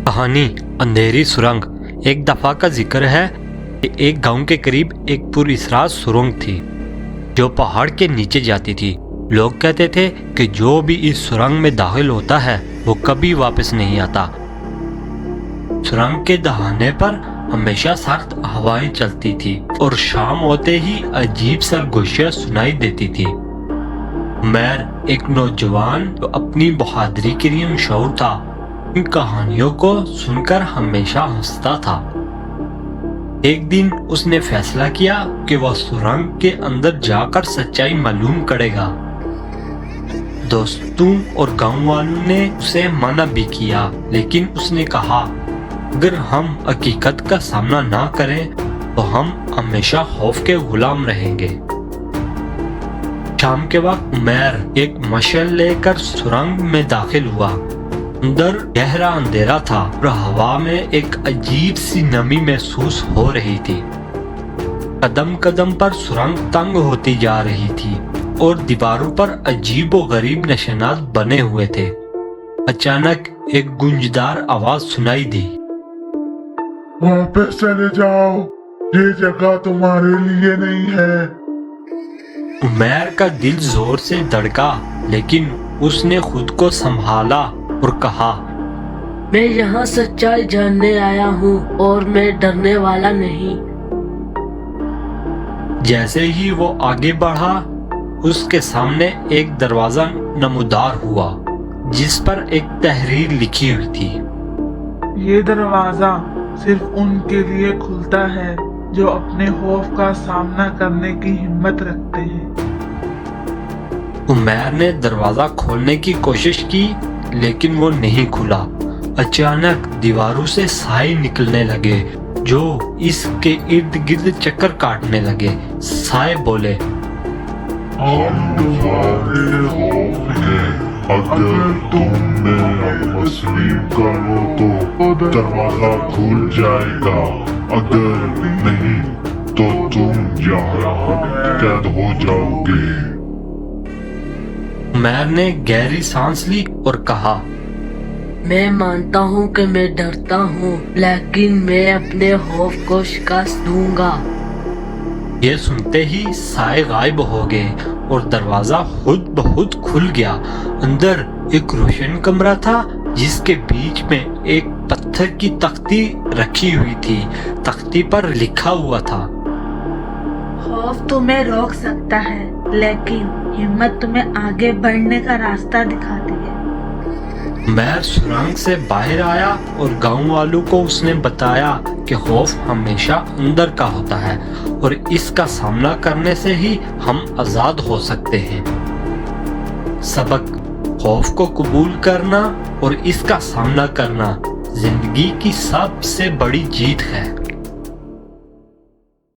कहानी अंधेरी सुरंग। एक दफा का जिक्र है कि एक गांव के करीब एक पुरअसरार सुरंग थी जो पहाड़ के नीचे जाती थी। लोग कहते थे कि जो भी इस सुरंग में दाखिल होता है वो कभी वापस नहीं आता। सुरंग के दहाने पर हमेशा सख्त हवाएं चलती थी और शाम होते ही अजीब सरगोशियां सुनाई देती थी। उमैर एक नौजवान जो अपनी बहादुरी के लिए मशहूर था, इन कहानियों को सुनकर हमेशा हंसता था। एक दिन उसने फैसला किया कि वह सुरंग के अंदर जाकर सच्चाई मालूम करेगा। दोस्तों और गांव वालों ने उसे मना भी किया, लेकिन उसने कहा अगर हम हकीकत का सामना ना करें तो हम हमेशा खौफ के गुलाम रहेंगे। शाम के वक्त उमैर एक मशल लेकर सुरंग में दाखिल हुआ। अंदर गहरा अंधेरा था और हवा में एक अजीब सी नमी महसूस हो रही थी। कदम कदम पर सुरंग तंग होती जा रही थी और दीवारों पर अजीब व गरीब निशानात बने हुए थे। अचानक एक गूंजदार आवाज सुनाई दी, वापस चले जाओ, ये जगह तुम्हारे लिए नहीं है। उमैर का दिल जोर से धड़का, लेकिन उसने खुद को संभाला और कहा, मैं यहाँ सच्चाई जानने आया हूँ और मैं डरने वाला नहीं। जैसे ही वो आगे बढ़ा, उसके सामने एक दरवाजा नमूदार हुआ जिस पर एक तहरीर लिखी हुई थी। ये दरवाजा सिर्फ उनके लिए खुलता है जो अपने खौफ का सामना करने की हिम्मत रखते हैं। उमैर ने दरवाजा खोलने की कोशिश की, लेकिन वो नहीं खुला। अचानक दीवारों से साए निकलने लगे जो इसके इर्द गिर्द चक्कर काटने लगे। साए बोले, हम तुम्हारे खौफ हैं। अगर तुम मेरा तस्लीम करो तो दरवाजा खुल जाएगा, अगर नहीं तो तुम यहाँ कैद हो जाओगे। उमैर ने गहरी सांस ली और कहा, मैं मानता हूँ कि मैं डरता हूँ, लेकिन मैं अपने खौफ को शिकस्त दूंगा। ये सुनते ही साए गायब हो गए और दरवाजा खुद ब खुद खुल गया। अंदर एक रोशन कमरा था जिसके बीच में एक पत्थर की तख्ती रखी हुई थी। तख्ती पर लिखा हुआ था, खौफ तुम्हें रोक सकता है, लेकिन हिम्मत तुम्हें आगे बढ़ने का रास्ता दिखाती है। उमैर सुरंग से बाहर आया और गांव वालों को उसने बताया कि खौफ हमेशा अंदर का होता है और इसका सामना करने से ही हम आजाद हो सकते हैं। सबक: खौफ को कबूल करना और इसका सामना करना जिंदगी की सबसे बड़ी जीत है।